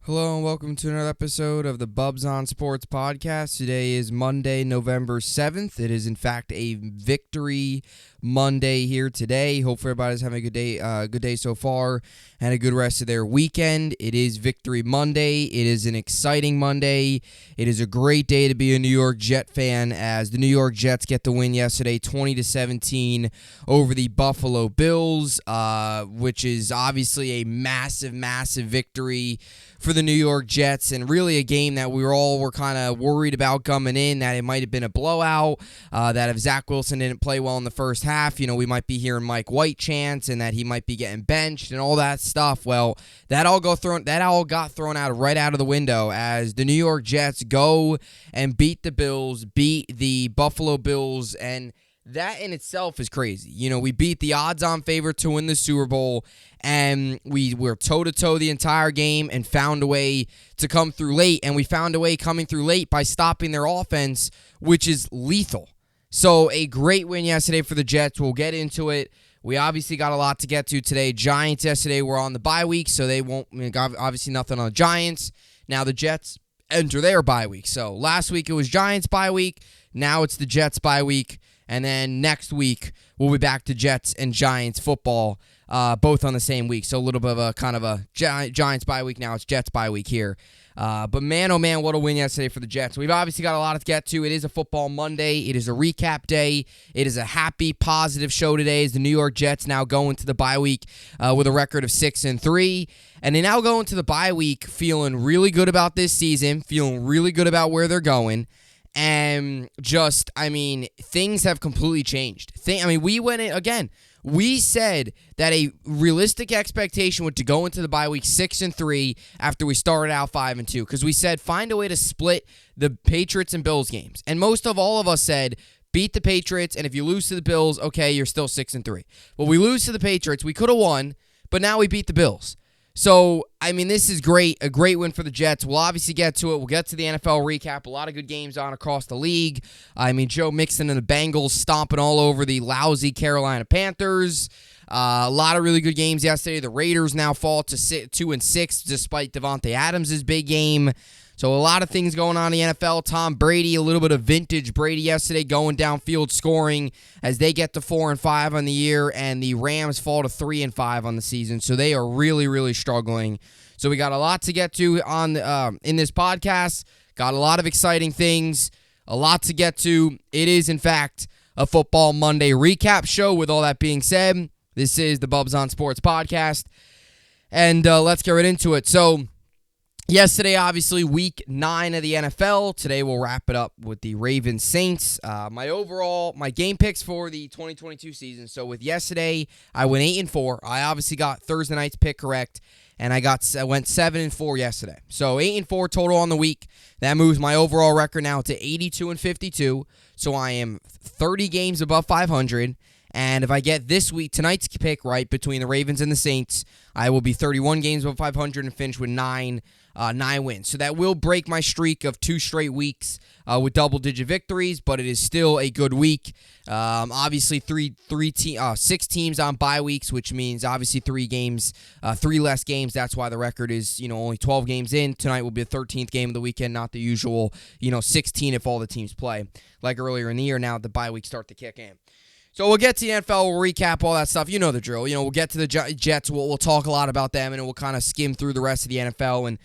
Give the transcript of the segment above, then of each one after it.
Hello and welcome to another episode of the Bubbs on Sports podcast. Today is Monday, November 7th. It is in fact a victory Monday here today. Hopefully everybody's having a good day so far and a good rest of their weekend. It is Victory Monday. It is an exciting Monday. It is a great day to be a New York Jet fan as the New York Jets get the win yesterday 20-17 over the Buffalo Bills, which is obviously a massive victory for the New York Jets, and really a game that we were kind of worried about coming in, that it might have been a blowout, that if Zach Wilson didn't play well in the first half, we might be hearing Mike White chants and that he might be getting benched and all that stuff. Well, that all got thrown out right out of the window as the New York Jets go and beat the Buffalo Bills, and that in itself is crazy. We beat the odds-on favorite to win the Super Bowl, and we were toe-to-toe the entire game and found a way to come through late, and we found a way coming through late by stopping their offense, which is lethal. So a great win yesterday for the Jets. We'll get into it. We obviously got a lot to get to today. Giants yesterday were on the bye week, so they won't, obviously nothing on the Giants. Now the Jets enter their bye week. So last week it was Giants bye week. Now it's the Jets bye week. And then next week, we'll be back to Jets and Giants football, both on the same week. So a little bit of a kind of a Giants bye week now. It's Jets bye week here. But man, oh man, what a win yesterday for the Jets. We've obviously got a lot to get to. It is a football Monday. It is a recap day. It is a happy, positive show today as the New York Jets now go into the bye week with a record of 6-3. And they now go into the bye week feeling really good about this season, feeling really good about where they're going. And things have completely changed. We went in, again, we said that a realistic expectation would to go into the bye week 6-3 after we started out 5-2, because we said find a way to split the Patriots and Bills games. And most of all of us said beat the Patriots, and if you lose to the Bills, okay, you're still 6-3. Well, we lose to the Patriots. We could have won, but now we beat the Bills. So, this is great, a great win for the Jets. We'll obviously get to it. We'll get to the NFL recap. A lot of good games on across the league. Joe Mixon and the Bengals stomping all over the lousy Carolina Panthers. A lot of really good games yesterday. The Raiders now fall to 2-6 despite Devontae Adams' big game. So a lot of things going on in the NFL. Tom Brady, a little bit of vintage Brady yesterday, going downfield scoring as they get to 4-5 on the year, and the Rams fall to 3-5 on the season. So they are really, really struggling. So we got a lot to get to on in this podcast. Got a lot of exciting things, a lot to get to. It is, in fact, a Football Monday recap show. With all that being said, this is the Bubbs on Sports podcast, and let's get right into it. So, yesterday, obviously, week 9 of the NFL. Today, we'll wrap it up with the Ravens Saints. My game picks for the 2022 season. So, with yesterday, I went 8-4. I obviously got Thursday night's pick correct, and I went 7-4 yesterday. So, 8-4 total on the week. That moves my overall record now to 82-52. So, I am 30 games above 500. And if I get tonight's pick right between the Ravens and the Saints, I will be 31 games above 500 and finish with 9 wins. So that will break my streak of 2 straight weeks with double-digit victories, but it is still a good week. Obviously, 6 teams on bye weeks, which means obviously 3 less games. That's why the record is only 12 games in. Tonight will be the 13th game of the weekend, not the usual 16 if all the teams play like earlier in the year. Now the bye weeks start to kick in. So we'll get to the NFL, we'll recap all that stuff. You know the drill. We'll get to the Jets, we'll talk a lot about them, and we'll kind of skim through the rest of the NFL and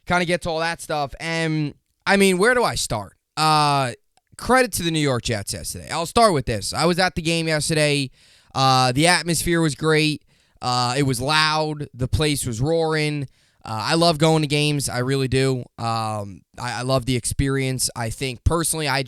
kind of get to all that stuff. And, where do I start? Credit to the New York Jets yesterday. I'll start with this. I was at the game yesterday. The atmosphere was great. It was loud. The place was roaring. I love going to games. I really do. I love the experience. I think, personally, I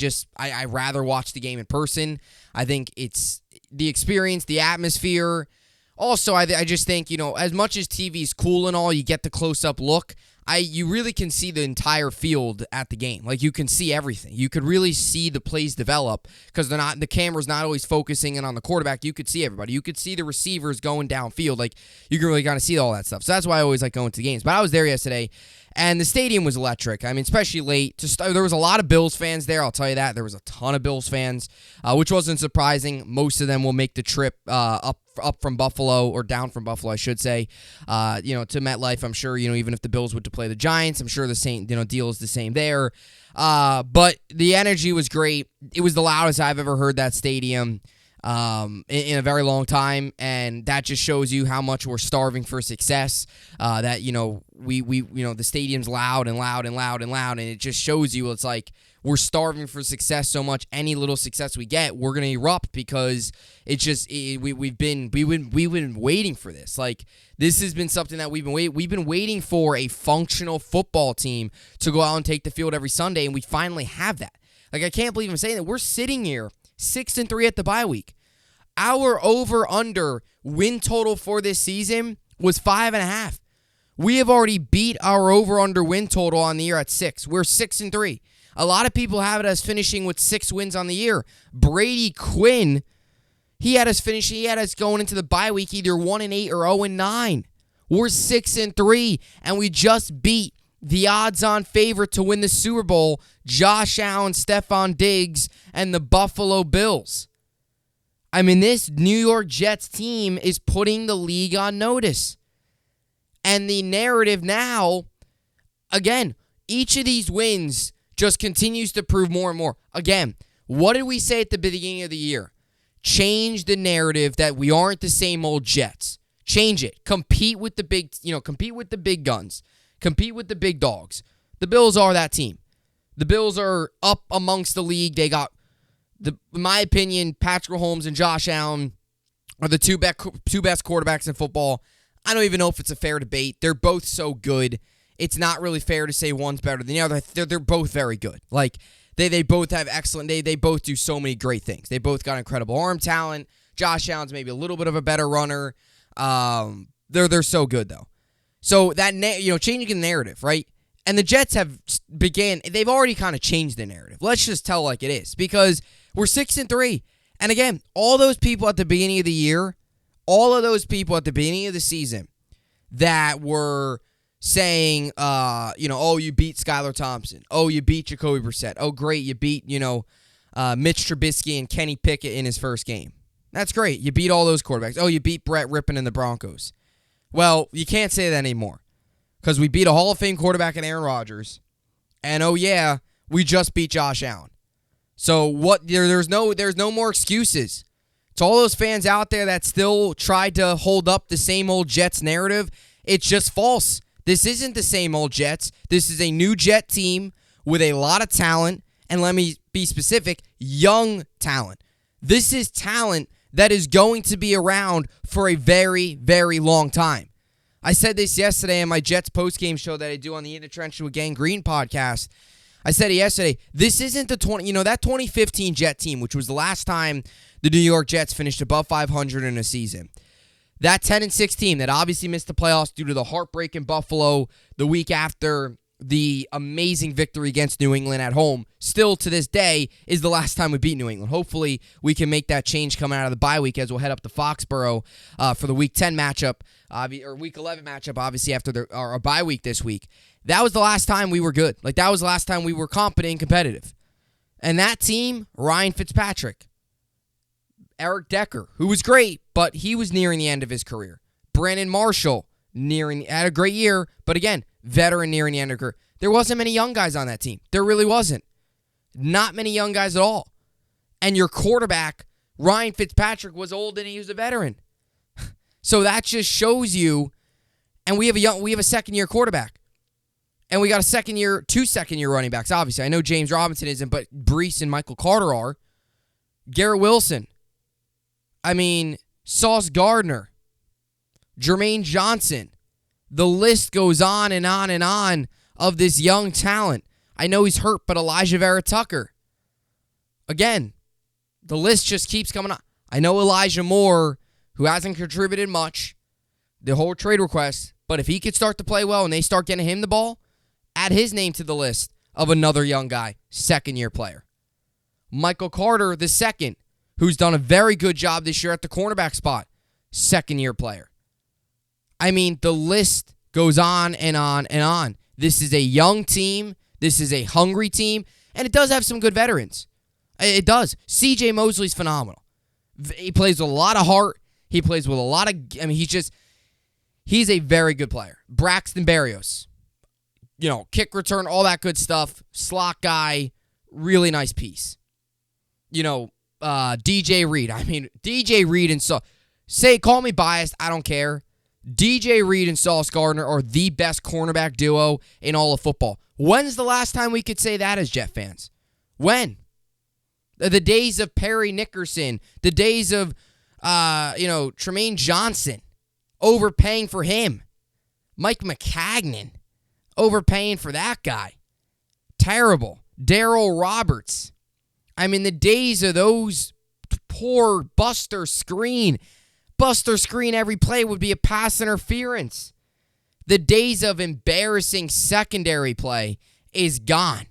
rather watch the game in person. I think it's the experience, the atmosphere. Also, I just think, as much as TV's cool and all, you get the close-up look, you really can see the entire field at the game. Like, you can see everything. You could really see the plays develop because the camera's not always focusing in on the quarterback. You could see everybody. You could see the receivers going downfield. Like, you can really kind of see all that stuff. So that's why I always like going to games. But I was there yesterday, And the stadium was electric. I mean, especially late. There was a lot of Bills fans there, I'll tell you that. There was a ton of Bills fans, which wasn't surprising. Most of them will make the trip up from Buffalo, or down from Buffalo, I should say, to MetLife. I'm sure, even if the Bills were to play the Giants, I'm sure the same, deal is the same there. But the energy was great. It was the loudest I've ever heard that stadium in a very long time, and that just shows you how much we're starving for success. That the stadium's loud and loud and loud and loud, and it just shows you it's like we're starving for success so much. Any little success we get, we're gonna erupt, because it's just we've been waiting for this. Like, this has been something that we've been waiting for, a functional football team to go out and take the field every Sunday, and we finally have that. Like, I can't believe I'm saying that. We're sitting here 6-3 at the bye week. Our over-under win total for this season was 5.5. We have already beat our over-under win total on the year at 6. We're 6-3. A lot of people have it as finishing with 6 wins on the year. Brady Quinn, he had us going into the bye week either 1-8 or 0-9. We're 6-3, and we just beat the odds-on favorite to win the Super Bowl, Josh Allen, Stephon Diggs, and the Buffalo Bills. I mean, this New York Jets team is putting the league on notice. And the narrative now, again, each of these wins just continues to prove more and more. Again, what did we say at the beginning of the year? Change the narrative that we aren't the same old Jets. Change it. Compete with the big guns. Compete with the big dogs. The Bills are that team. The Bills are up amongst the league. They got, in my opinion, Patrick Mahomes and Josh Allen are the two best quarterbacks in football. I don't even know if it's a fair debate. They're both so good. It's not really fair to say one's better than the other. They're both very good. Like, they both have excellent. They both do so many great things. They both got incredible arm talent. Josh Allen's maybe a little bit of a better runner. They're so good though. So that changing the narrative, right? And the Jets they've already kind of changed the narrative. Let's just tell like it is, because we're 6-3. And again, all those people at the beginning of the year, all of those people at the beginning of the season that were saying, oh, you beat Skylar Thompson. Oh, you beat Jacoby Brissett. Oh, great, you beat, Mitch Trubisky and Kenny Pickett in his first game. That's great. You beat all those quarterbacks. Oh, you beat Brett Rippon and the Broncos. Well, you can't say that anymore, because we beat a Hall of Fame quarterback in Aaron Rodgers, and oh yeah, we just beat Josh Allen. So what? There's no more excuses. To all those fans out there that still tried to hold up the same old Jets narrative, it's just false. This isn't the same old Jets. This is a new Jet team with a lot of talent, and let me be specific, young talent. This is talent that is going to be around for a very, very long time. I said this yesterday in my Jets postgame show that I do on the In the Trenches with Gang Green podcast. I said it yesterday. This isn't that 2015 Jet team, which was the last time the New York Jets finished above 500 in a season. That 10-6 team that obviously missed the playoffs due to the heartbreak in Buffalo the week after the amazing victory against New England at home, still to this day is the last time we beat New England. Hopefully we can make that change coming out of the bye week, as we'll head up to Foxborough for the Week 10 matchup, or Week 11 matchup, obviously after our bye week this week. That was the last time we were good. Like, that was the last time we were competent and competitive. And that team, Ryan Fitzpatrick, Eric Decker, who was great, but he was nearing the end of his career. Brandon Marshall had a great year, but again, veteran nearing the end of her career. There wasn't many young guys on that team. There really wasn't. Not many young guys at all. And your quarterback, Ryan Fitzpatrick, was old and he was a veteran. So that just shows you, and we have a second-year quarterback. And we got two second-year running backs, obviously. I know James Robinson isn't, but Brees and Michael Carter are. Garrett Wilson. Sauce Gardner. Jermaine Johnson. The list goes on and on and on of this young talent. I know he's hurt, but Elijah Vera Tucker. Again, the list just keeps coming on. I know Elijah Moore, who hasn't contributed much, the whole trade request, but if he could start to play well and they start getting him the ball, add his name to the list of another young guy, second-year player. Michael Carter, the second, who's done a very good job this year at the cornerback spot, second-year player. The list goes on and on and on. This is a young team. This is a hungry team. And it does have some good veterans. It does. C.J. Mosley's phenomenal. He plays with a lot of heart. He plays with a lot of... he's a very good player. Braxton Berrios. Kick return, all that good stuff. Slot guy. Really nice piece. DJ Reed. DJ Reed and call me biased. I don't care. DJ Reed and Sauce Gardner are the best cornerback duo in all of football. When's the last time we could say that as Jet fans? When? The days of Perry Nickerson. The days of, Tremaine Johnson. Overpaying for him. Mike McCagnon. Overpaying for that guy. Terrible. Darryl Roberts. The days of those poor Buster Screen every play would be a pass interference. The days of embarrassing secondary play is gone.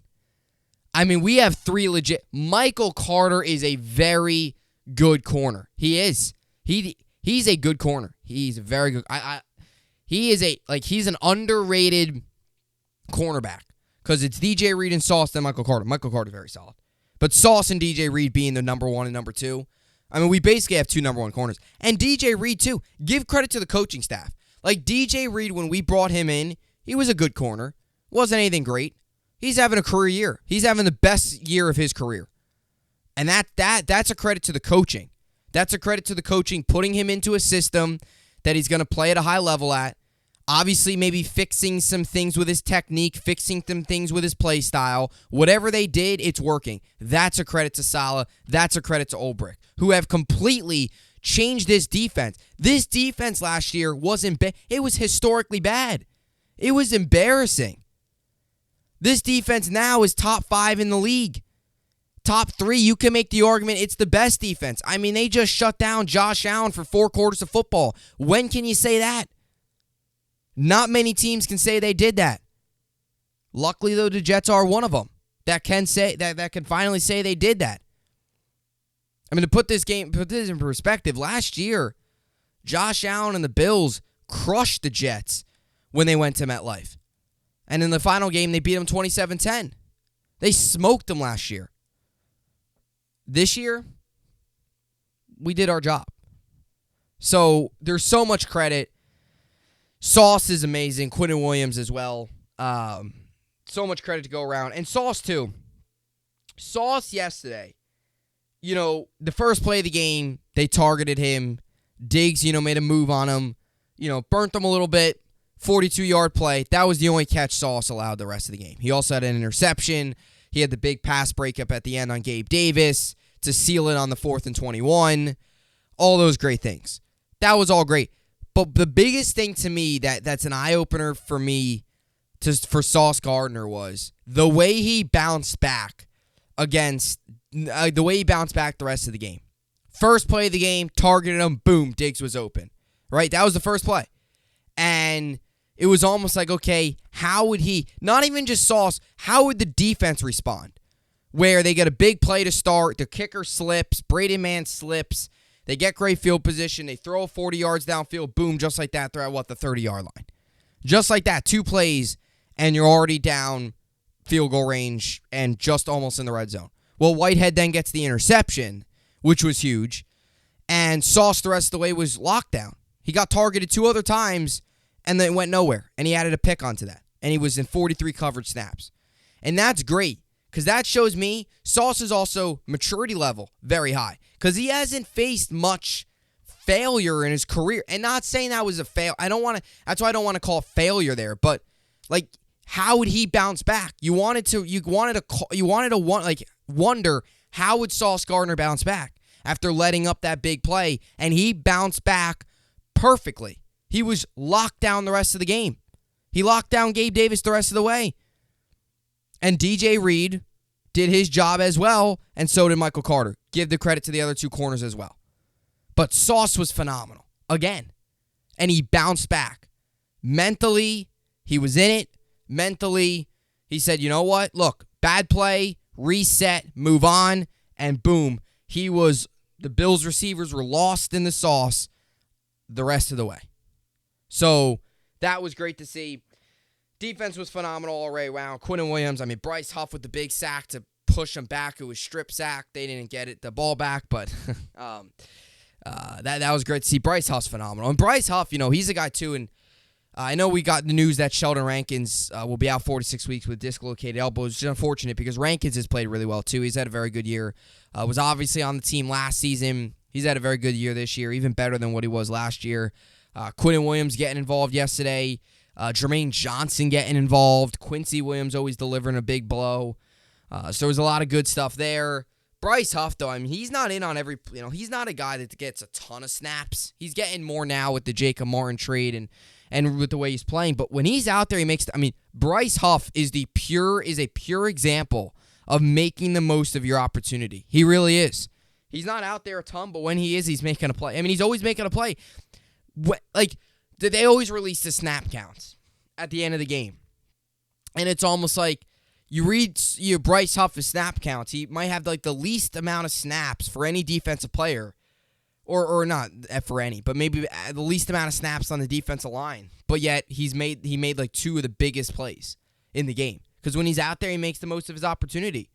We have three legit. Michael Carter is a very good corner. He is. He's a good corner. He's a very good. He's an underrated cornerback because it's DJ Reed and Sauce then Michael Carter. Michael Carter's very solid. But Sauce and DJ Reed being the number one and number two, we basically have two number one corners. And DJ Reed, too. Give credit to the coaching staff. DJ Reed, when we brought him in, he was a good corner. Wasn't anything great. He's having a career year. He's having the best year of his career. And that's a credit to the coaching. That's a credit to the coaching, putting him into a system that he's going to play at a high level at. Obviously, maybe fixing some things with his technique, fixing some things with his play style. Whatever they did, it's working. That's a credit to Saleh. That's a credit to Ulbrich, who have completely changed this defense. This defense last year wasn't bad. It was historically bad. It was embarrassing. This defense now is top 5 in the league. Top 3, you can make the argument it's the best defense. They just shut down Josh Allen for 4 quarters of football. When can you say that? Not many teams can say they did that. Luckily, though, the Jets are one of them that can say that can finally say they did that. To put this in perspective, last year, Josh Allen and the Bills crushed the Jets when they went to MetLife. And in the final game, they beat them 27-10. They smoked them last year. This year, we did our job. So there's so much credit. Sauce is amazing. Quinton Williams as well. So much credit to go around. And Sauce, too. Sauce yesterday, the first play of the game, they targeted him. Diggs, made a move on him. Burnt him a little bit. 42-yard play. That was the only catch Sauce allowed the rest of the game. He also had an interception. He had the big pass breakup at the end on Gabe Davis to seal it on the 4th and 21. All those great things. That was all great. But the biggest thing to me that's an eye-opener for me for Sauce Gardner was the way he bounced back the rest of the game. First play of the game, targeted him, boom, Diggs was open. Right? That was the first play. And it was almost like, okay, how would he, not even just Sauce, how would the defense respond? Where they get a big play to start, the kicker slips, Braden Mann slips, they get great field position, they throw 40 yards downfield, boom, just like that, they're at the 30-yard line. Just like that, 2 plays, and you're already down field goal range and just almost in the red zone. Well, Whitehead then gets the interception, which was huge, and Sauce the rest of the way was lockdown. He got targeted 2 other times, and then it went nowhere, and he added a pick onto that, and he was in 43 coverage snaps. And that's great, because that shows me Sauce's also maturity level very high, because he hasn't faced much failure in his career. And not saying that was a fail. That's why I don't want to call failure there, but how would he bounce back? You wanted to wonder how would Sauce Gardner bounce back after letting up that big play, and he bounced back perfectly. He was locked down the rest of the game. He locked down Gabe Davis the rest of the way. And DJ Reed did his job as well, and so did Michael Carter. Give the credit to the other 2 corners as well. But Sauce was phenomenal, again. And he bounced back. Mentally, he was in it. Mentally, he said, you know what? Look, bad play, reset, move on, and boom. The Bills receivers were lost in the sauce the rest of the way. So that was great to see. Defense was phenomenal all right around. Quinton Williams, Bryce Huff with the big sack to push him back. It was strip sack. They didn't get the ball back, but that was great to see. Bryce Huff's phenomenal. And Bryce Huff, he's a guy too, and I know we got the news that Sheldon Rankins will be out 4 to 6 weeks with dislocated elbow. It's just unfortunate because Rankins has played really well too. He's had a very good year. Was obviously on the team last season. He's had a very good year this year, even better than what he was last year. Quinton Williams getting involved yesterday. Jermaine Johnson getting involved. Quincy Williams always delivering a big blow. So there was a lot of good stuff there. Bryce Huff, though, he's not in on every, he's not a guy that gets a ton of snaps. He's getting more now with the Jacob Martin trade and with the way he's playing. But when he's out there, Bryce Huff is a pure example of making the most of your opportunity. He really is. He's not out there a ton, but when he is, he's making a play. He's always making a play. They always release the snap counts at the end of the game. And it's almost like you read Bryce Huff's snap counts. He might have the least amount of snaps for any defensive player. Or not for any, but maybe the least amount of snaps on the defensive line. But yet he made two of the biggest plays in the game. Because when he's out there, he makes the most of his opportunity.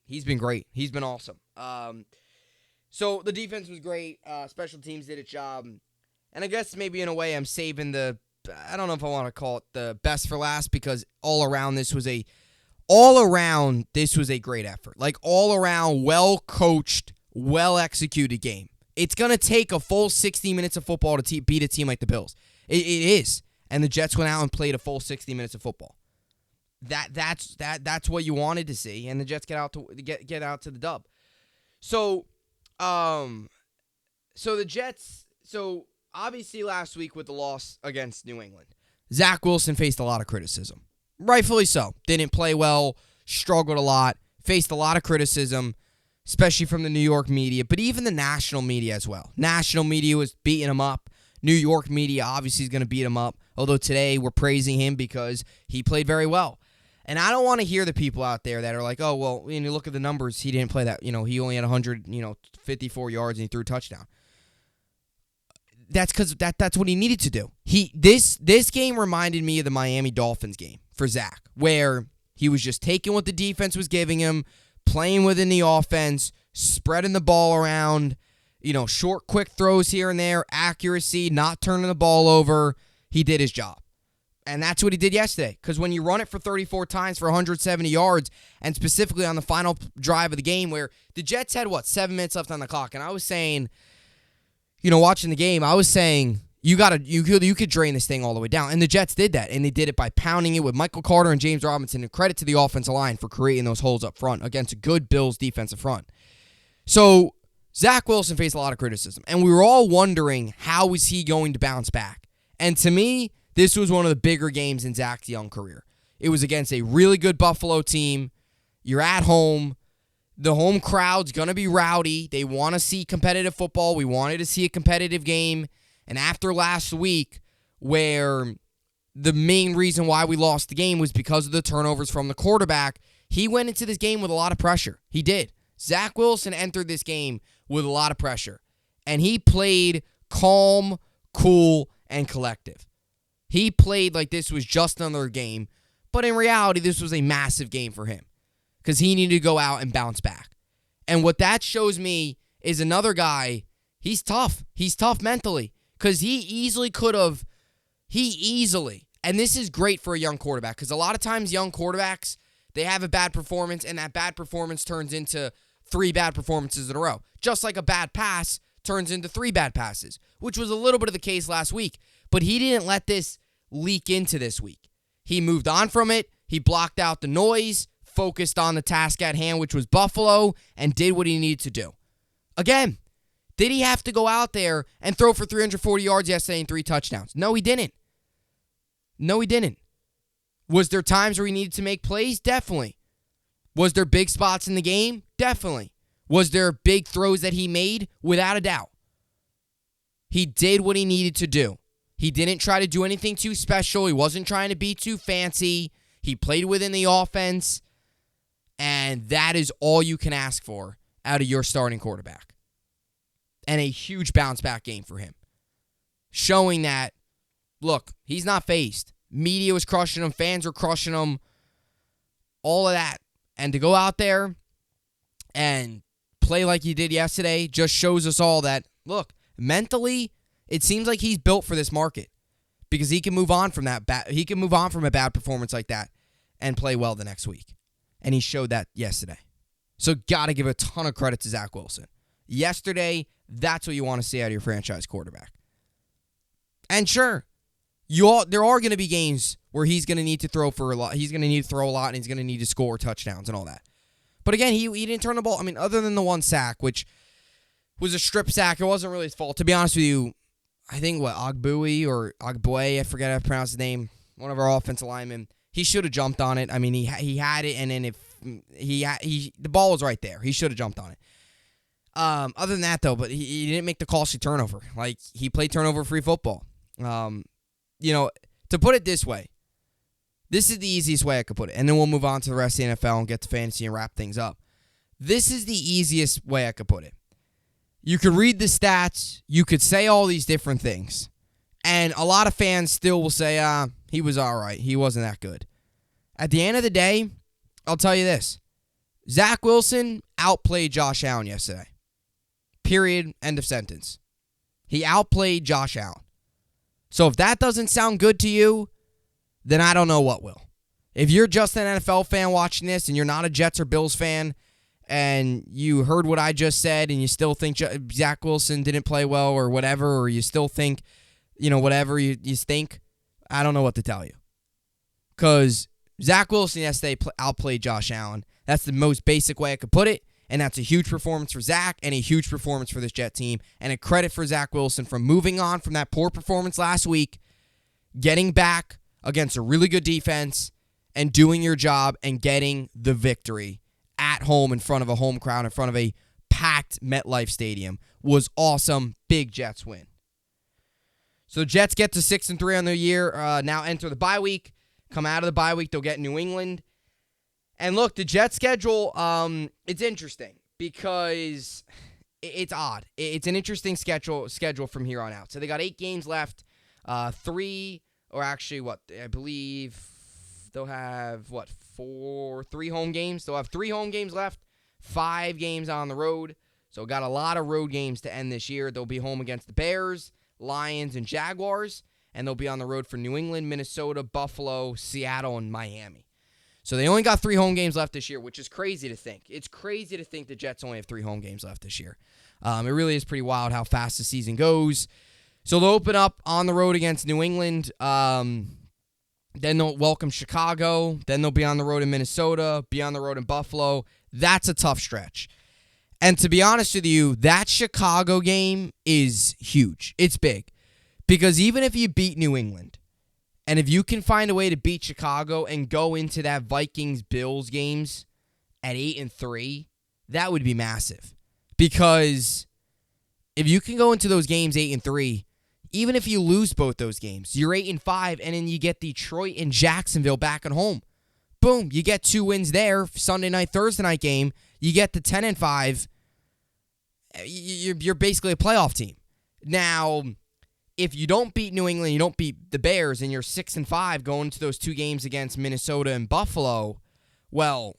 He's been great. He's been awesome. So the defense was great. Special teams did its job. And I guess maybe in a way I'm saving I don't know if I want to call it the best for last, because all around this was a great effort. All around, well-coached, well-executed game. It's going to take a full 60 minutes of football to beat a team like the Bills. It is. And the Jets went out and played a full 60 minutes of football. That's what you wanted to see, and the Jets get out to the dub. So the Jets, obviously last week with the loss against New England, Zach Wilson faced a lot of criticism. Rightfully so. Didn't play well, struggled a lot, faced a lot of criticism, especially from the New York media, but even the national media as well. National media was beating him up. New York media obviously is going to beat him up, although today we're praising him because he played very well. And I don't want to hear the people out there that are like, oh, well, when you look at the numbers, he didn't play that. He only had 154 yards and he threw a touchdown. That's because that's what he needed to do. This game reminded me of the Miami Dolphins game for Zach, where he was just taking what the defense was giving him, playing within the offense, spreading the ball around, short, quick throws here and there, accuracy, not turning the ball over. He did his job. And that's what he did yesterday. Because when you run it for 34 times for 170 yards, and specifically on the final drive of the game where the Jets had, 7 minutes left on the clock, and I was saying, watching the game, I was saying, you could drain this thing all the way down. And the Jets did that, and they did it by pounding it with Michael Carter and James Robinson, and credit to the offensive line for creating those holes up front against a good Bills defensive front. So Zach Wilson faced a lot of criticism, and we were all wondering how is he going to bounce back. And to me, this was one of the bigger games in Zach's young career. It was against a really good Buffalo team. You're at home. The home crowd's going to be rowdy. They want to see competitive football. We wanted to see a competitive game. And after last week, where the main reason why we lost the game was because of the turnovers from the quarterback, he went into this game with a lot of pressure. He did. Zach Wilson entered this game with a lot of pressure. And he played calm, cool, and collective. He played like this was just another game, but in reality, this was a massive game for him because he needed to go out and bounce back. And what that shows me is another guy, he's tough. He's tough mentally because he easily, and this is great for a young quarterback because a lot of times young quarterbacks, they have a bad performance and that bad performance turns into 3 bad performances in a row. Just like a bad pass turns into 3 bad passes, which was a little bit of the case last week. But he didn't let this leak into this week. He moved on from it. He blocked out the noise, focused on the task at hand, which was Buffalo, and did what he needed to do. Again, did he have to go out there and throw for 340 yards yesterday and 3 touchdowns? No, he didn't. Was there times where he needed to make plays? Definitely. Was there big spots in the game? Definitely. Was there big throws that he made? Without a doubt. He did what he needed to do. He didn't try to do anything too special. He wasn't trying to be too fancy. He played within the offense. And that is all you can ask for out of your starting quarterback. And a huge bounce back game for him. Showing that, look, he's not phased. Media was crushing him. Fans were crushing him. All of that. And to go out there and play like he did yesterday just shows us all that, look, mentally, it seems like he's built for this market because he can move on from he can move on from a bad performance like that and play well the next week. And he showed that yesterday. So got to give a ton of credit to Zach Wilson. Yesterday, that's what you want to see out of your franchise quarterback. And sure, there are going to be games where he's going to need to throw for a lot. He's going to need to throw a lot, and he's going to need to score touchdowns and all that. But again, he didn't turn the ball. I mean, other than the one sack, which was a strip sack, it wasn't really his fault. To be honest with you, I think Ogboe, I forget how to pronounce his name, one of our offensive linemen, he should have jumped on it. I mean, he had it, and then if the ball was right there, he should have jumped on it. Other than that, though, but he didn't make the costly turnover. Like, he played turnover-free football. To put it this way, this is the easiest way I could put it, and then we'll move on to the rest of the NFL and get to fantasy and wrap things up. This is the easiest way I could put it. You could read the stats, you could say all these different things, and a lot of fans still will say, he was all right, he wasn't that good. At the end of the day, I'll tell you this. Zach Wilson outplayed Josh Allen yesterday. Period. End of sentence. He outplayed Josh Allen. So if that doesn't sound good to you, then I don't know what will. If you're just an NFL fan watching this and you're not a Jets or Bills fan and you heard what I just said and you still think Zach Wilson didn't play well or whatever, or you still think, whatever you think, I don't know what to tell you. Because Zach Wilson yesterday outplayed Josh Allen. That's the most basic way I could put it. And that's a huge performance for Zach and a huge performance for this Jet team. And a credit for Zach Wilson for moving on from that poor performance last week, getting back against a really good defense, and doing your job and getting the victory at home in front of a home crowd, in front of a packed MetLife Stadium. Was awesome. Big Jets win. So the Jets get to 6-3 on the year, now enter the bye week. Come out of the bye week, they'll get New England. And look, the Jets schedule, it's interesting because it's odd. It's an interesting schedule from here on out. So they got 8 games left, 3, or actually I believe they'll have, 3 home games? They'll have 3 home games left, 5 games on the road. So got a lot of road games to end this year. They'll be home against the Bears, Lions, and Jaguars. And they'll be on the road for New England, Minnesota, Buffalo, Seattle, and Miami. So they only got 3 home games left this year, which is crazy to think. It's crazy to think the Jets only have 3 home games left this year. It really is pretty wild how fast the season goes. So they'll open up on the road against New England. Then they'll welcome Chicago. Then they'll be on the road in Minnesota, be on the road in Buffalo. That's a tough stretch. And to be honest with you, that Chicago game is huge. It's big. Because even if you beat New England, and if you can find a way to beat Chicago and go into that Vikings-Bills games at 8-3, that would be massive. Because if you can go into those games 8-3, even if you lose both those games, you're 8-5, and then you get Detroit and Jacksonville back at home. Boom, you get 2 wins there, Sunday night, Thursday night game. You get the 10-5. You're basically a playoff team. Now, if you don't beat New England, you don't beat the Bears, and you're 6-5 going to those 2 games against Minnesota and Buffalo, well,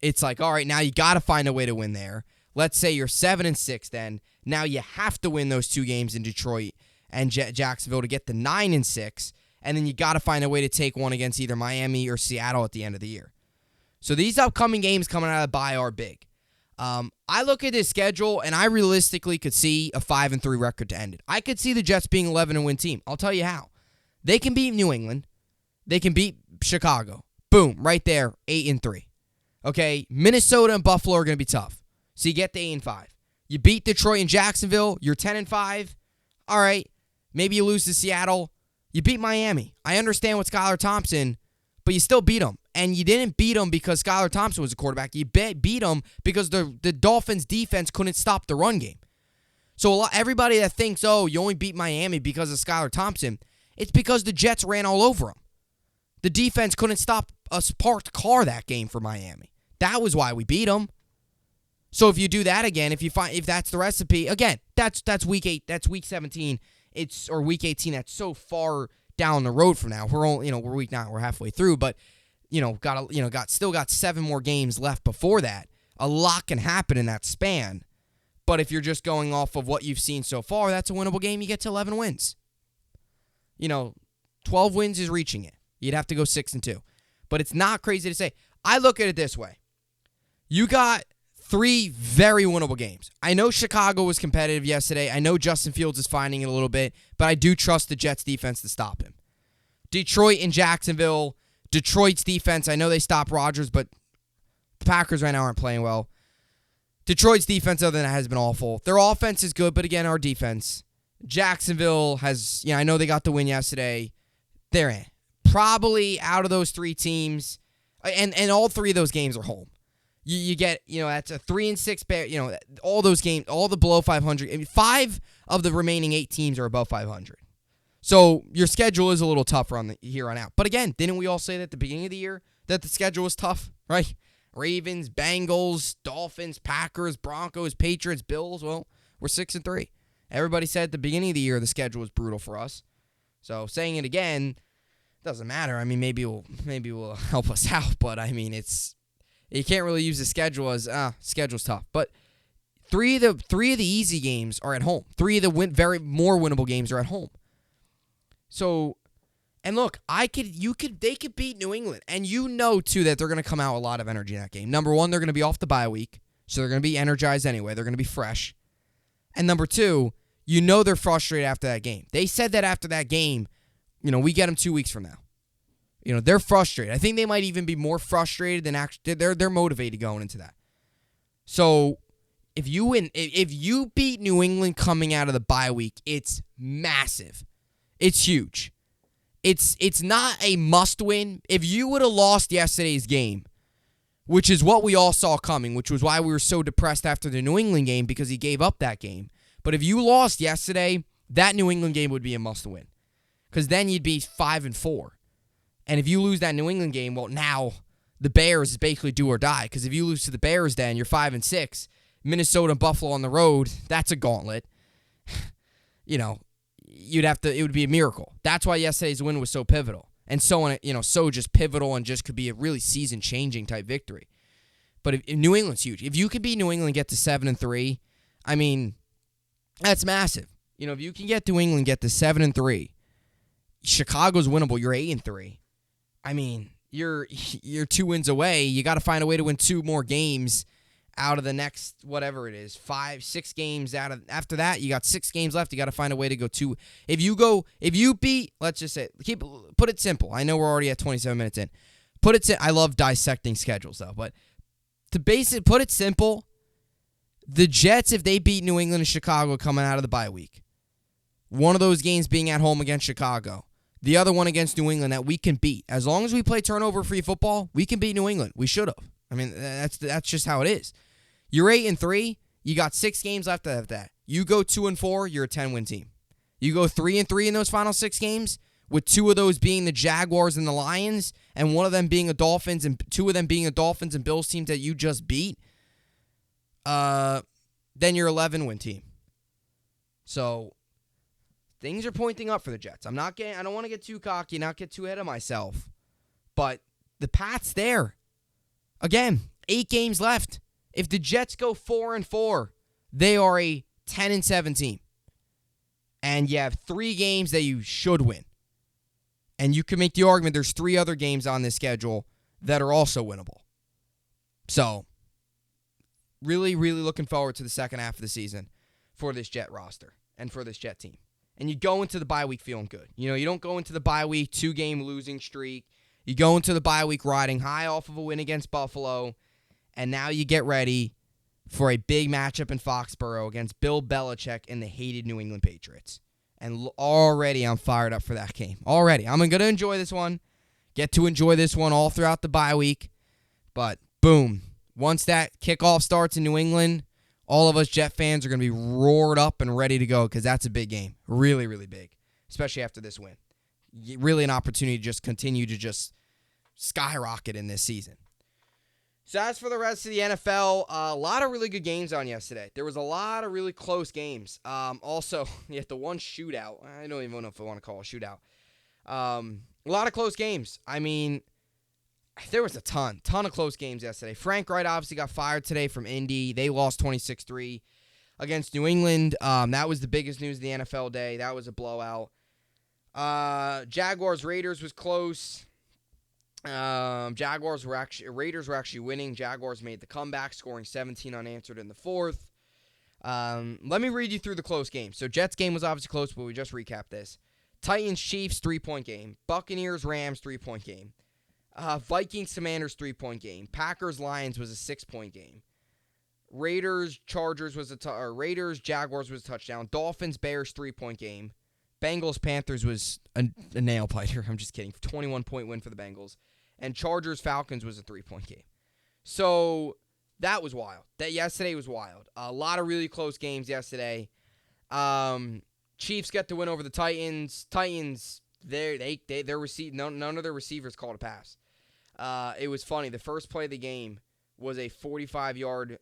it's like, all right, now you got to find a way to win there. Let's say you're 7-6 then. Now you have to win those 2 games in Detroit and Jacksonville to get the 9-6, and then you got to find a way to take one against either Miami or Seattle at the end of the year. So these upcoming games coming out of the bye are big. I look at this schedule, and I realistically could see a 5-3 record to end it. I could see the Jets being 11-win team. I'll tell you how. They can beat New England. They can beat Chicago. Boom, right there, 8-3. Okay, Minnesota and Buffalo are going to be tough. So you get the 8-5. You beat Detroit and Jacksonville. You're 10-5. All right, maybe you lose to Seattle. You beat Miami. I understand with Skylar Thompson, but you still beat them. And you didn't beat them because Skylar Thompson was a quarterback. You beat them because the Dolphins' defense couldn't stop the run game. So everybody that thinks, oh, you only beat Miami because of Skylar Thompson, it's because the Jets ran all over them. The defense couldn't stop a parked car that game for Miami. That was why we beat them. So if you do that again, if that's the recipe, again, that's week 8, that's week 17, or week 18. That's so far down the road from now. We're only, we're week 9, we're halfway through, but still got 7 more games left before that. A lot can happen in that span. But if you're just going off of what you've seen so far, that's a winnable game. You get to 11 wins. 12 wins is reaching it. You'd have to go 6-2. But it's not crazy to say. I look at it this way. You got 3 very winnable games. I know Chicago was competitive yesterday. I know Justin Fields is finding it a little bit, but I do trust the Jets defense to stop him. Detroit and Jacksonville. Detroit's defense, I know they stopped Rodgers, but the Packers right now aren't playing well. Detroit's defense, other than that, has been awful. Their offense is good, but again, our defense. Jacksonville has, I know they got the win yesterday. They're in. Probably out of those 3 teams, and all 3 of those games are home. You get, that's a 3-6, all those games, all the below 500. 5 of the remaining 8 teams are above 500. So your schedule is a little tougher on here on out. But again, didn't we all say that at the beginning of the year that the schedule was tough, right? Ravens, Bengals, Dolphins, Packers, Broncos, Patriots, Bills. Well, we're 6-3. Everybody said at the beginning of the year the schedule was brutal for us. So saying it again doesn't matter. I mean, maybe it will help us out, but I mean, you can't really use the schedule as schedule's tough. But 3 of the easy games are at home. 3 of the very more winnable games are at home. So, and look, they could beat New England, and too that they're going to come out with a lot of energy in that game. Number 1, they're going to be off the bye week, so they're going to be energized anyway. They're going to be fresh. And number 2, they're frustrated after that game. They said that after that game, we get them 2 weeks from now. They're frustrated. I think they might even be more frustrated than actually they're motivated going into that. So, if you beat New England coming out of the bye week, it's massive. It's huge. It's not a must-win. If you would have lost yesterday's game, which is what we all saw coming, which was why we were so depressed after the New England game because he gave up that game. But if you lost yesterday, that New England game would be a must-win because then you'd be 5-4. And if you lose that New England game, well, now the Bears is basically do or die because if you lose to the Bears then, you're 5-6. Minnesota and Buffalo on the road, that's a gauntlet. It would be a miracle. That's why yesterday's win was so pivotal. And so just pivotal and just could be a really season-changing type victory. But if New England's huge. If you could beat New England and get to 7-3, I mean, that's massive. If you can get New England, get to 7-3, Chicago's winnable, you're 8-3. I mean, you're 2 wins away. You got to find a way to win 2 more games out of the next, whatever it is, 5-6 games out of, after that, you got 6 games left. You got to find a way to go 2. If you beat, let's just say, put it simple. I know we're already at 27 minutes in. I love dissecting schedules though, but put it simple, the Jets, if they beat New England and Chicago coming out of the bye week, one of those games being at home against Chicago, the other one against New England that we can beat. As long as we play turnover-free football, we can beat New England. We should have. I mean, that's just how it is. You're 8-3. You got 6 games left of that. You go 2-4, you're a 10-win team. You go 3-3 in those final 6 games, with 2 of those being the Jaguars and the Lions, and one of them being a Dolphins, and 2 of them being a Dolphins and Bills team that you just beat. Then you're 11-win team. So things are pointing up for the Jets. I don't want to get too cocky, not get too ahead of myself, but the path's there. Again, 8 games left. If the Jets go 4-4, they are a 10-7 team. And you have 3 games that you should win. And you can make the argument there's 3 other games on this schedule that are also winnable. So, really, really looking forward to the second half of the season for this Jet roster and for this Jet team. And you go into the bye week feeling good. You don't go into the bye week 2-game losing streak. You go into the bye week riding high off of a win against Buffalo. And now you get ready for a big matchup in Foxborough against Bill Belichick and the hated New England Patriots. And already I'm fired up for that game. Already. I'm going to enjoy this one. Get to enjoy this one all throughout the bye week. But, boom. Once that kickoff starts in New England, all of us Jet fans are going to be roared up and ready to go because that's a big game. Really, really big. Especially after this win. Really an opportunity to just continue to just skyrocket in this season. So as for the rest of the NFL, a lot of really good games on yesterday. There was a lot of really close games. Also, the one shootout. I don't even know if I want to call it a shootout. A lot of close games. I mean, there was a ton of close games yesterday. Frank Wright obviously got fired today from Indy. They lost 26-3 against New England. That was the biggest news of the NFL day. That was a blowout. Jaguars-Raiders was close. Raiders were actually winning. Jaguars made the comeback, scoring 17 unanswered in the fourth. Let me read you through the close game. So Jets game was obviously close, but we just recapped this. Titans-Chiefs, 3-point game. Buccaneers-Rams, 3-point game. Vikings-Commanders, 3-point game. Packers-Lions was a 6-point game. Raiders-Jaguars was a touchdown. Dolphins-Bears, 3-point game. Bengals-Panthers was a nail-biter. I'm just kidding. 21-point win for the Bengals. And Chargers-Falcons was a 3-point game. So that was wild. Yesterday was wild. A lot of really close games yesterday. Chiefs get the win over the Titans. Titans, none of their receivers called a pass. It was funny. The first play of the game was a 48-yard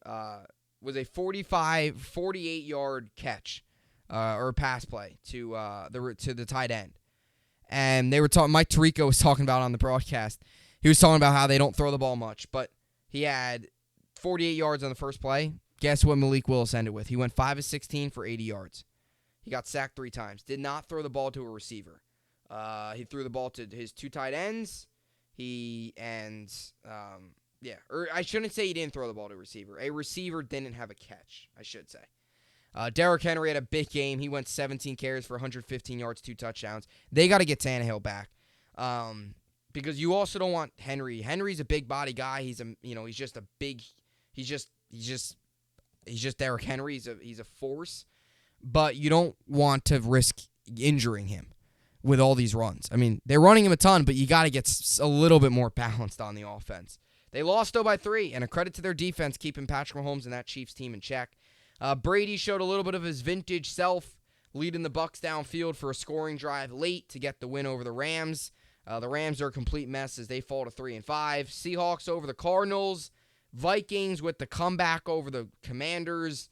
catch. Or a pass play to the tight end. And they were talking. Mike Tirico was talking about on the broadcast. He was talking about how they don't throw the ball much, but he had 48 yards on the first play. Guess what Malik Willis ended with? He went 5 of 16 for 80 yards. He got sacked 3 times. Did not throw the ball to a receiver. He threw the ball to his 2 tight ends. Or I shouldn't say he didn't throw the ball to a receiver. A receiver didn't have a catch, I should say. Derrick Henry had a big game. He went 17 carries for 115 yards, 2 touchdowns. They got to get Tannehill back, because you also don't want Henry. Henry's a big body guy. He's just Derrick Henry. He's a force, but you don't want to risk injuring him with all these runs. I mean, they're running him a ton, but you got to get a little bit more balanced on the offense. They lost though by 3, and a credit to their defense keeping Patrick Mahomes and that Chiefs team in check. Brady showed a little bit of his vintage self, leading the Bucs downfield for a scoring drive late to get the win over the Rams. The Rams are a complete mess as they fall to 3-5. Seahawks over the Cardinals. Vikings with the comeback over the Commanders.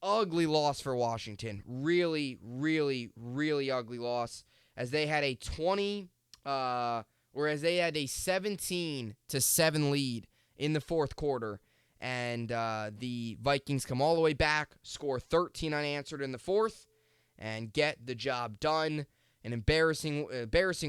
Ugly loss for Washington. Really, really, really ugly loss as they had a 17-7 lead in the fourth quarter. And the Vikings come all the way back, score 13 unanswered in the fourth, and get the job done. An embarrassing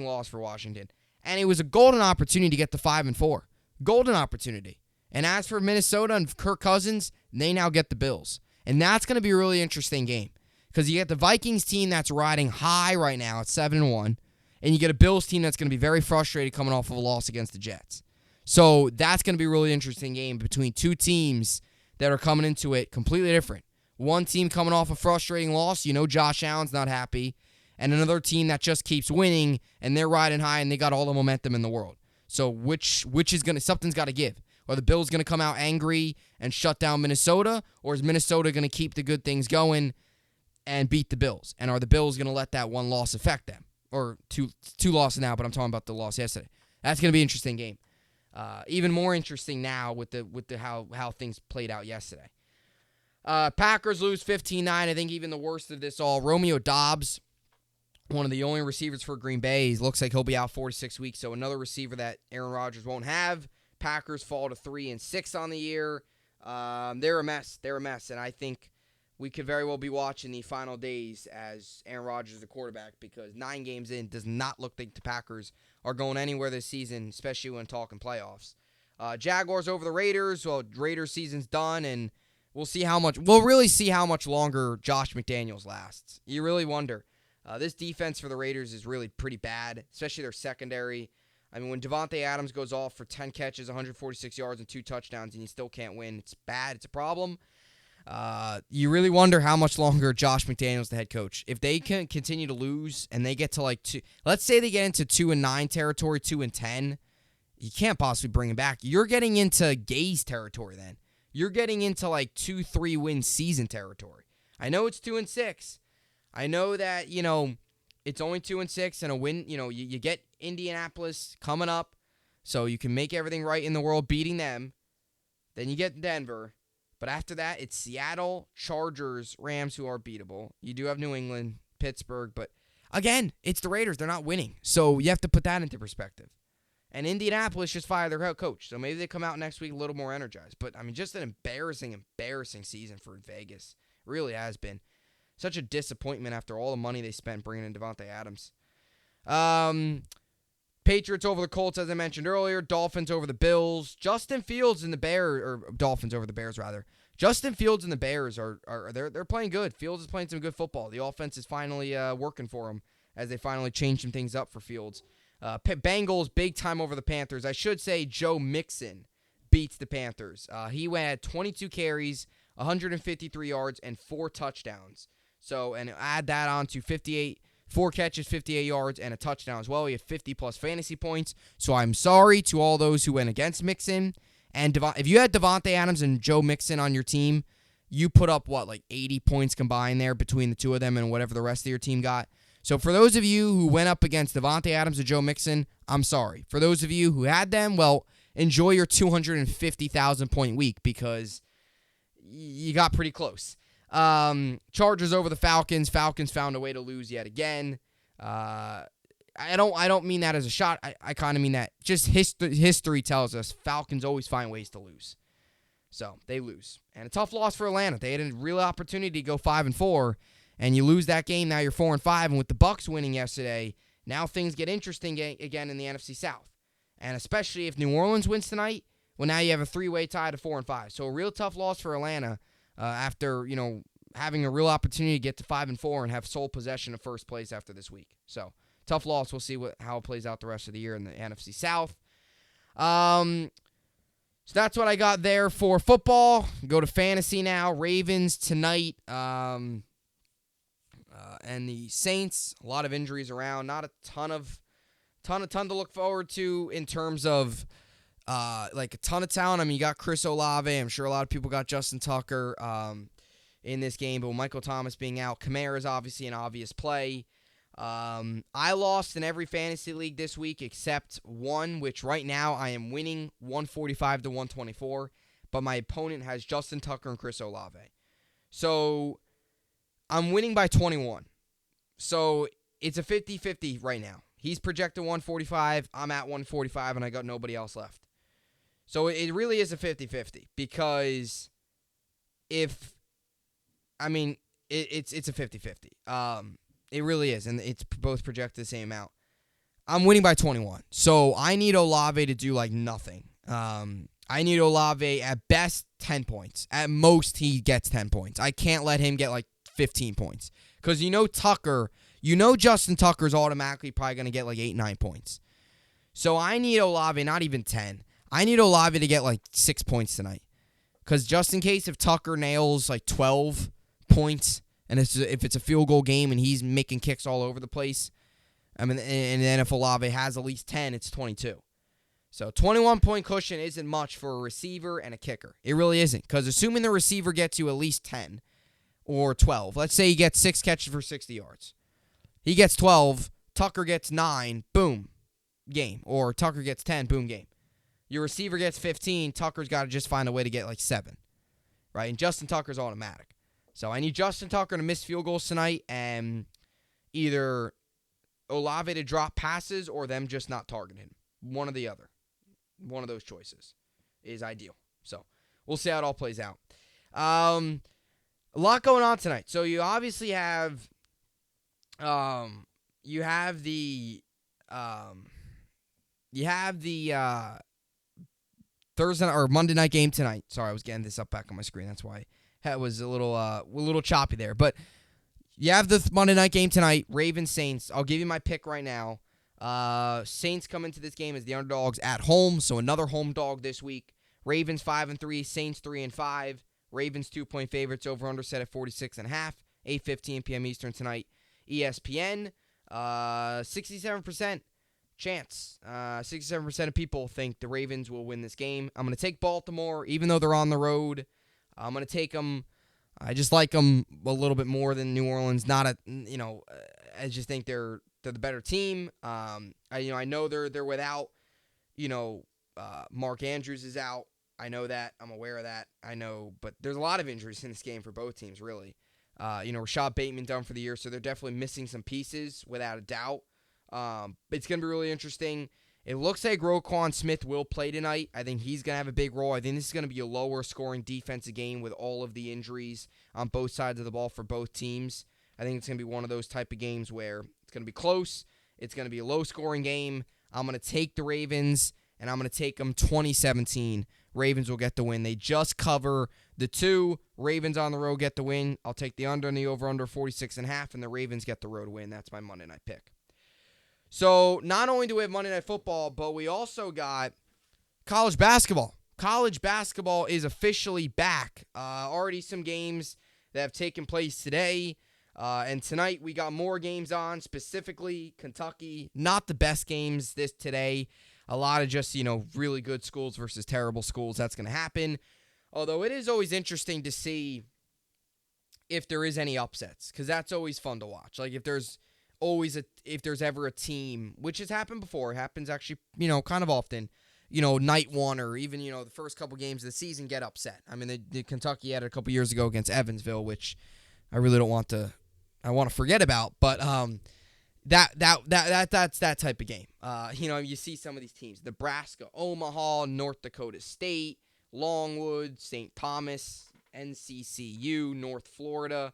loss for Washington. And it was a golden opportunity to get to 5-4. Golden opportunity. And as for Minnesota and Kirk Cousins, they now get the Bills. And that's going to be a really interesting game. Because you get the Vikings team that's riding high right now at 7-1. And you get a Bills team that's going to be very frustrated coming off of a loss against the Jets. So that's going to be a really interesting game between 2 teams that are coming into it completely different. One team coming off a frustrating loss, Josh Allen's not happy, and another team that just keeps winning and they're riding high and they got all the momentum in the world. So which is something's got to give. Are the Bills going to come out angry and shut down Minnesota, or is Minnesota going to keep the good things going and beat the Bills? And are the Bills going to let that one loss affect them? Or two losses now, but I'm talking about the loss yesterday. That's going to be an interesting game. Even more interesting now with the how things played out yesterday. Packers lose 15-9. I think even the worst of this all, Romeo Doubs, one of the only receivers for Green Bay, looks like he'll be out 4 to 6 weeks. So another receiver that Aaron Rodgers won't have. Packers fall to 3-6 on the year. They're a mess. And I think we could very well be watching the final days as Aaron Rodgers is the quarterback, because 9 games in does not look like the Packers are going anywhere this season, especially when talking playoffs. Jaguars over the Raiders. Well, Raiders season's done, and we'll really see how much longer Josh McDaniels lasts. You really wonder. This defense for the Raiders is really pretty bad, especially their secondary. I mean, when Devontae Adams goes off for 10 catches, 146 yards, and 2 touchdowns, and you still can't win, it's bad. It's a problem. You really wonder how much longer Josh McDaniels, the head coach. If they can continue to lose and they get to let's say they get into 2-9 territory, 2-10, you can't possibly bring him back. You're getting into Gay's territory then. You're getting into 2-3 win season territory. I know it's 2-6. I know that, it's only 2-6 and a win. You get Indianapolis coming up, so you can make everything right in the world beating them. Then you get Denver. But after that, it's Seattle, Chargers, Rams, who are beatable. You do have New England, Pittsburgh, but again, it's the Raiders. They're not winning. So you have to put that into perspective. And Indianapolis just fired their head coach. So maybe they come out next week a little more energized. But, I mean, just an embarrassing season for Vegas. It really has been. Such a disappointment after all the money they spent bringing in Davante Adams. Patriots over the Colts, as I mentioned earlier. Dolphins over the Bills. Justin Fields and the Bears, or Dolphins over the Bears, rather. Justin Fields and the Bears they're playing good. Fields is playing some good football. The offense is finally working for him as they finally change some things up for Fields. Bengals big time over the Panthers. I should say Joe Mixon beats the Panthers. He had 22 carries, 153 yards, and 4 touchdowns. So, and add that on to 4 catches, 58 yards, and a touchdown as well. He had 50-plus fantasy points. So I'm sorry to all those who went against Mixon. And if you had Davante Adams and Joe Mixon on your team, you put up, 80 points combined there between the two of them and whatever the rest of your team got. So for those of you who went up against Davante Adams or Joe Mixon, I'm sorry. For those of you who had them, well, enjoy your 250,000-point week because you got pretty close. Chargers over the Falcons. Falcons found a way to lose yet again. I don't mean that as a shot. I kind of mean that just history tells us Falcons always find ways to lose. So they lose. And a tough loss for Atlanta. They had a real opportunity to go 5-4, and you lose that game. Now you're 4-5. And with the Bucks winning yesterday, now things get interesting again in the NFC South. And especially if New Orleans wins tonight, well, now you have a 3-way tie to 4-5. So a real tough loss for Atlanta after, having a real opportunity to get to 5-4 and have sole possession of first place after this week. So tough loss. We'll see how it plays out the rest of the year in the NFC South. So that's what I got there for football. Go to fantasy now. Ravens tonight. And the Saints, a lot of injuries around. Not a ton to look forward to in terms of a ton of talent. I mean, you got Chris Olave. I'm sure a lot of people got Justin Tucker in this game. But with Michael Thomas being out, Kamara is obviously an obvious play. I lost in every fantasy league this week except one, which right now I am winning 145 to 124. But my opponent has Justin Tucker and Chris Olave. So I'm winning by 21. So it's a 50-50 right now. He's projected 145. I'm at 145, and I got nobody else left. So it really is a 50-50 because it's a 50-50. It really is, and it's both projected the same amount. I'm winning by 21, so I need Olave to do nothing. I need Olave at best 10 points. At most, he gets 10 points. I can't let him get 15 points because Justin Tucker's automatically probably going to get 8-9 points. So I need Olave, not even 10. I need Olave to get 6 points tonight. Because just in case if Tucker nails 12 points, and if it's a field goal game and he's making kicks all over the place, and then if Olave has at least 10, it's 22. So 21-point cushion isn't much for a receiver and a kicker. It really isn't. Because assuming the receiver gets you at least 10 or 12, let's say he gets 6 catches for 60 yards. He gets 12, Tucker gets 9, boom, game. Or Tucker gets 10, boom, game. Your receiver gets 15, Tucker's got to just find a way to get 7. Right? And Justin Tucker's automatic. So I need Justin Tucker to miss field goals tonight and either Olave to drop passes or them just not target him. One or the other. One of those choices is ideal. So we'll see how it all plays out. A lot going on tonight. So you obviously have Thursday or Monday night game tonight. Sorry, I was getting this up back on my screen. That's why it was a little choppy there. But you have the Monday night game tonight, Ravens Saints. I'll give you my pick right now. Saints come into this game as the underdogs at home, so another home dog this week. Ravens 5-3, Saints 3-5. Ravens 2-point favorites, over under set at 46.5. 8:15 p.m. Eastern tonight. ESPN, 67% chance. 67% of people think the Ravens will win this game. I'm going to take Baltimore, even though they're on the road. I'm going to take them. I just like them a little bit more than New Orleans. I just think they're the better team. I know they're without, Mark Andrews is out. I know that. I'm aware of that. I know, but there's a lot of injuries in this game for both teams, really. Rashad Bateman done for the year, so they're definitely missing some pieces without a doubt. It's going to be really interesting. It looks like Roquan Smith will play tonight. I think he's going to have a big role. I think this is going to be a lower scoring defensive game with all of the injuries on both sides of the ball for both teams. I think it's going to be one of those type of games where it's going to be close. It's going to be a low scoring game. I'm going to take the Ravens, and I'm going to take them 2017. Ravens will get the win. They just cover the 2. Ravens on the road get the win. I'll take the under and the over-under 46.5, and the Ravens get the road win. That's my Monday night pick. So not only do we have Monday Night Football, but we also got college basketball. College basketball is officially back. Already some games that have taken place today. And tonight we got more games on, specifically Kentucky. Not the best games today. A lot of just, really good schools versus terrible schools. That's going to happen. Although it is always interesting to see if there is any upsets, because that's always fun to watch. Like if there's ever a team, which has happened before, it happens actually, kind of often, night one or even, the first couple games of the season get upset. I mean, the Kentucky had it a couple years ago against Evansville, which I really don't want to, I want to forget about, but that's that type of game. You see some of these teams: Nebraska, Omaha, North Dakota State, Longwood, St. Thomas, NCCU, North Florida.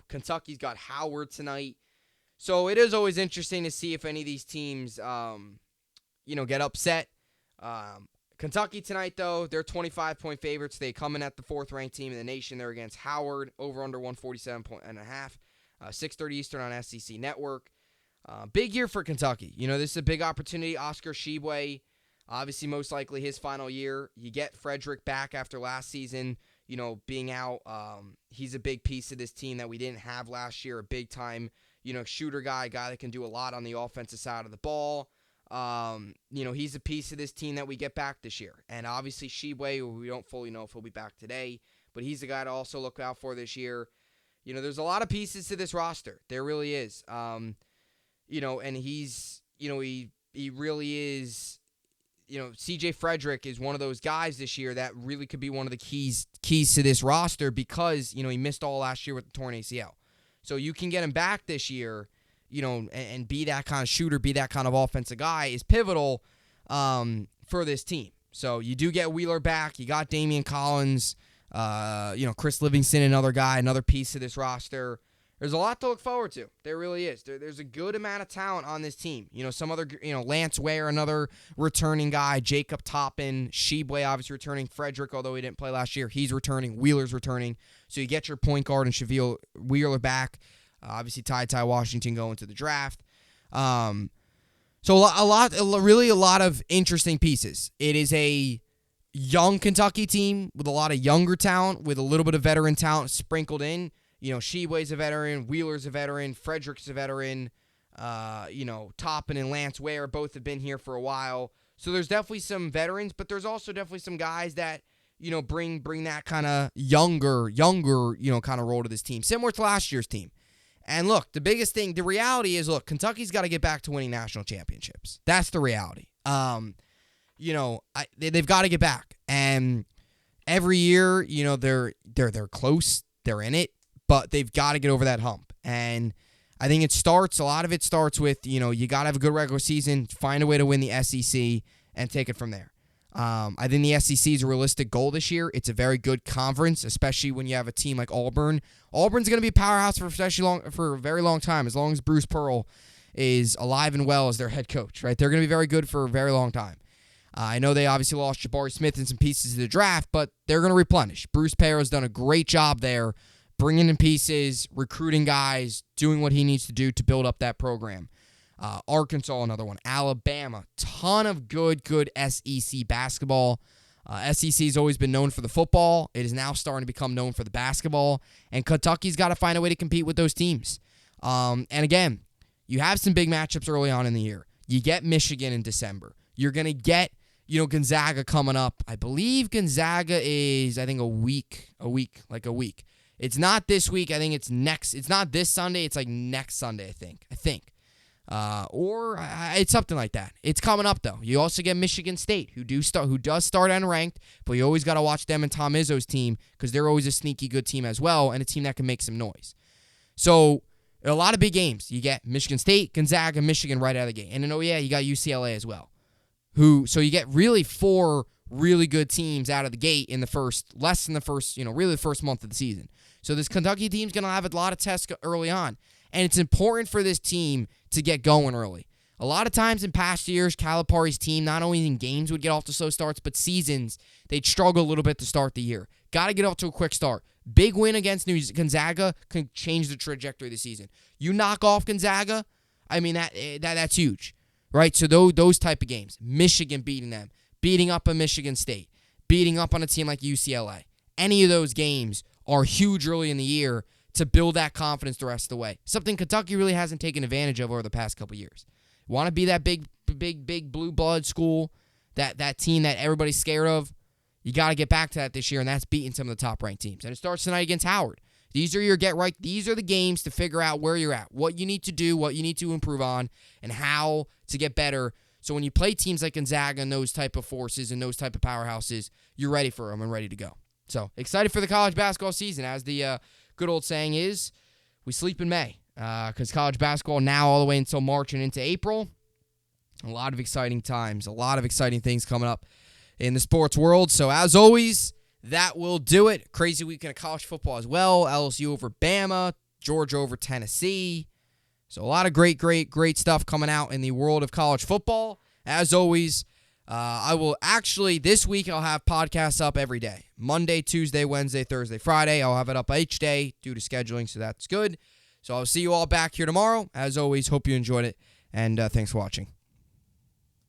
Kentucky's got Howard tonight. So it is always interesting to see if any of these teams, get upset. Kentucky tonight, though, they're 25-point favorites. They come in at the 4th-ranked team in the nation. They're against Howard, over under 147.5. 6:30 Eastern on SEC Network. Big year for Kentucky. This is a big opportunity. Oscar Tshiebwe, obviously most likely his final year. You get Frederick back after last season, being out. He's a big piece of this team that we didn't have last year, a big-time, shooter guy that can do a lot on the offensive side of the ball. He's a piece of this team that we get back this year. And obviously Tshiebwe, we don't fully know if he'll be back today, but he's a guy to also look out for this year. There's a lot of pieces to this roster. There really is. And he's, he really is, CJ Frederick is one of those guys this year that really could be one of the keys to this roster because, he missed all last year with the torn ACL. So you can get him back this year, and be that kind of shooter, be that kind of offensive guy is pivotal for this team. So you do get Wheeler back. You got Damian Collins. Chris Livingston, another guy, another piece of this roster. There's a lot to look forward to. There really is. There's a good amount of talent on this team. Some other, Lance Ware, another returning guy, Jacob Toppin, Tshiebwe obviously returning, Frederick, although he didn't play last year, he's returning, Wheeler's returning. So you get your point guard and Shavill Wheeler back. Obviously Ty Washington going to the draft. So a lot of interesting pieces. It is a young Kentucky team with a lot of younger talent, with a little bit of veteran talent sprinkled in. Tshiebwe's a veteran, Wheeler's a veteran, Frederick's a veteran. Toppin and Lance Ware both have been here for a while. So there's definitely some veterans, but there's also definitely some guys that, bring that kind of younger, kind of role to this team, similar to last year's team. And look, the biggest thing, the reality is, Kentucky's got to get back to winning national championships. That's the reality. They've got to get back, and every year, they're close, they're in it, but they've got to get over that hump. And I think a lot of it starts with, you got to have a good regular season, find a way to win the SEC, and take it from there. I think the SEC is a realistic goal this year. It's a very good conference, especially when you have a team like Auburn. Auburn's going to be a powerhouse for a very long time, as long as Bruce Pearl is alive and well as their head coach, right? They're going to be very good for a very long time. I know they obviously lost Jabari Smith and some pieces of the draft, but they're going to replenish. Bruce Pearl's done a great job there, bringing in pieces, recruiting guys, doing what he needs to do to build up that program. Arkansas, another one. Alabama, ton of good SEC basketball. SEC has always been known for the football. It is now starting to become known for the basketball. And Kentucky's got to find a way to compete with those teams. And again, you have some big matchups early on in the year. You get Michigan in December. You're going to get, Gonzaga coming up. I believe Gonzaga is, a week. It's not this week. I think it's next. It's not this Sunday. It's like next Sunday, I think. It's something like that. It's coming up, though. You also get Michigan State, who does start unranked, but you always got to watch them and Tom Izzo's team because they're always a sneaky good team as well and a team that can make some noise. So a lot of big games. You get Michigan State, Gonzaga, Michigan right out of the gate. And then, you got UCLA as well. So you get really 4 really good teams out of the gate in the first month of the season. So this Kentucky team's going to have a lot of tests early on. And it's important for this team to get going early. A lot of times in past years, Calipari's team, not only in games would get off to slow starts, but seasons, they'd struggle a little bit to start the year. Got to get off to a quick start. Big win against Gonzaga can change the trajectory of the season. You knock off Gonzaga, that's huge, right? So those type of games, Michigan beating them, beating up on Michigan State, beating up on a team like UCLA, any of those games are huge early in the year to build that confidence the rest of the way. Something Kentucky really hasn't taken advantage of over the past couple years. Want to be that big blue blood school, that team that everybody's scared of? You got to get back to that this year, and that's beating some of the top-ranked teams. And it starts tonight against Howard. These are your get-right. These are the games to figure out where you're at, what you need to do, what you need to improve on, and how to get better. So when you play teams like Gonzaga and those type of forces and those type of powerhouses, you're ready for them and ready to go. So excited for the college basketball season. As the good old saying is, we sleep in May because college basketball now all the way until March and into April. A lot of exciting times, a lot of exciting things coming up in the sports world. So as always, that will do it. Crazy weekend of college football as well. LSU over Bama, Georgia over Tennessee. So a lot of great stuff coming out in the world of college football. As always, I will this week I'll have podcasts up every day. Monday, Tuesday, Wednesday, Thursday, Friday. I'll have it up each day due to scheduling, so that's good. So I'll see you all back here tomorrow. As always, hope you enjoyed it, and thanks for watching.